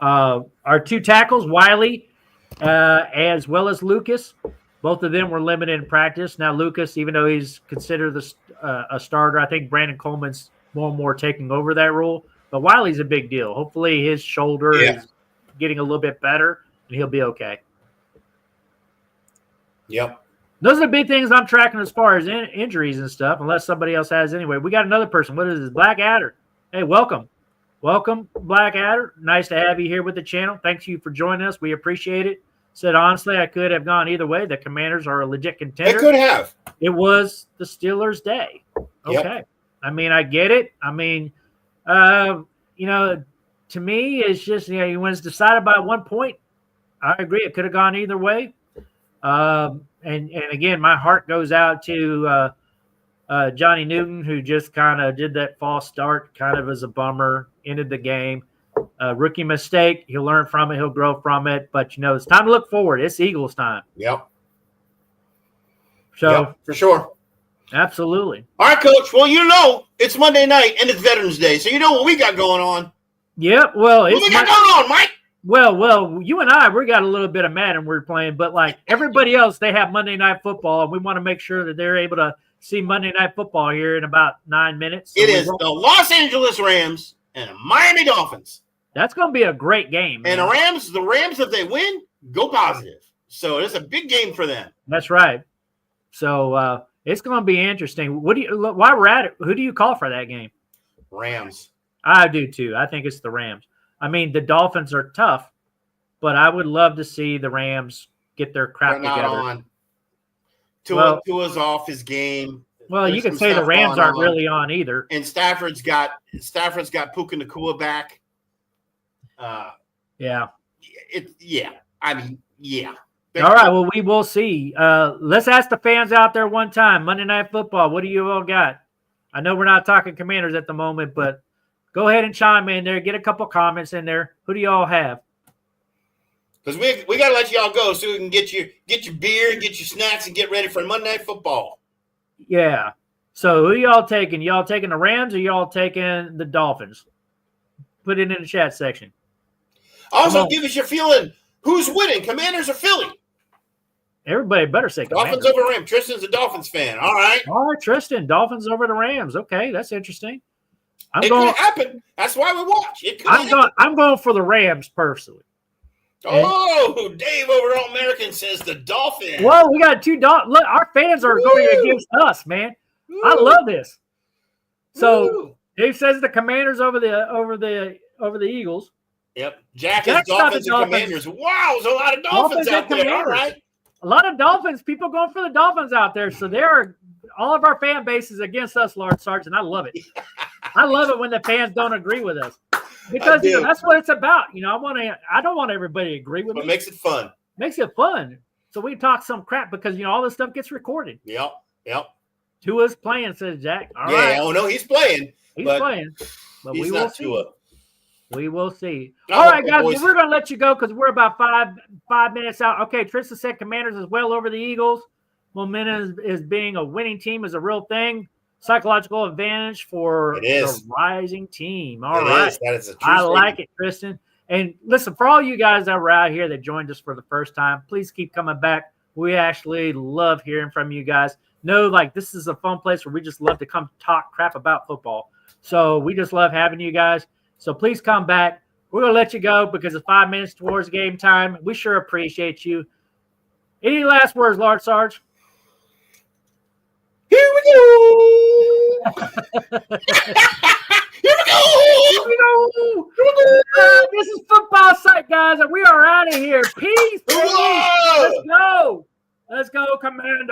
our two tackles, Wiley as well as Lucas, both of them were limited in practice. Now Lucas, even though he's considered a starter, I think Brandon Coleman's more and more taking over that role. But Wiley's a big deal. Hopefully his shoulder is getting a little bit better, and he'll be okay. Yep. Those are the big things I'm tracking as far as injuries and stuff, unless somebody else has anyway. We got another person. What is this? Black Adder. Hey, welcome. Welcome, Black Adder. Nice to have you here with the channel. Thanks you for joining us. We appreciate it. Said, honestly, I could have gone either way. The Commanders are a legit contender. They could have. It was the Steelers' day. Okay. Yep. I mean, I get it. I mean, to me, it's just, when it's decided by 1 point, I agree. It could have gone either way. And again, my heart goes out to Johnny Newton, who just kind of did that false start, kind of as a bummer, ended the game. Rookie mistake. He'll learn from it. He'll grow from it. But, it's time to look forward. It's Eagles time. Yep. So, yep, for sure. Absolutely. All right, Coach. Well, it's Monday night and it's Veterans Day, so you know what we got going on. Yep. Well, what we got going on, Mike? Well, you and I, we got a little bit of Madden we're playing, but like everybody else, they have Monday Night Football, and we want to make sure that they're able to see Monday Night Football here in about 9 minutes. So it is the Los Angeles Rams and the Miami Dolphins. That's going to be a great game. Man. And the Rams, if they win, go positive. So it's a big game for them. That's right. So it's going to be interesting. While we're at it, who do you call for that game? Rams. I do too. I think it's the Rams. I mean, the Dolphins are tough, but I would love to see the Rams get their crap together. On. Tua's off his game. Well, you could say the Rams aren't really on either. And Stafford's got Puka Nacua back. Yeah. I mean, yeah. All right. Well, we will see. Let's ask the fans out there one time. Monday Night Football. What do you all got? I know we're not talking Commanders at the moment, but go ahead and chime in there. Get a couple comments in there. Who do you all have? Because we got to let y'all go so we can get your beer, get your snacks, and get ready for Monday Night Football. Yeah. So who y'all taking? Y'all taking the Rams or y'all taking the Dolphins? Put it in the chat section. Also, give us your feeling. Who's winning, Commanders or Philly? Everybody better say Dolphins over Rams. Tristan's a Dolphins fan. All right. All right, Tristan. Dolphins over the Rams. Okay, that's interesting. It could happen. That's why we watch. I'm going for the Rams personally. Oh, Dave over All American says the Dolphins. Well, we got two Dolphins. Look, our fans are going against us, man. Woo. I love this. So Dave says the Commanders over the Eagles. Yep. Jack is Dolphins and Commanders. Wow, there's a lot of Dolphins out there. All right. A lot of Dolphins. People going for the Dolphins out there. So all of our fan base is against us, Lord Sargent. I love it. I love it when the fans don't agree with us. Because that's what it's about. I don't want everybody to agree with me. It makes it fun. Makes it fun. So we talk some crap because all this stuff gets recorded. Yep. Tua's playing, says Jack. All right. Yeah, oh no, he's playing. He's playing. But we will see. Tua. We will see. All right, guys, we're going to let you go because we're about five minutes out. Okay, Tristan said Commanders is well over the Eagles. Momentum is being a winning team is a real thing. Psychological advantage for the rising team. All right. That is a true I like it, Tristan. And listen, for all you guys that were out here that joined us for the first time, please keep coming back. We actually love hearing from you guys. This is a fun place where we just love to come talk crap about football. So we just love having you guys. So please come back. We're going to let you go because it's 5 minutes towards game time. We sure appreciate you. Any last words, Lord Sarge? Here we go. Here we go. This is Football Sight, guys, and we are out of here. Peace. Let's go. Let's go, Commanders.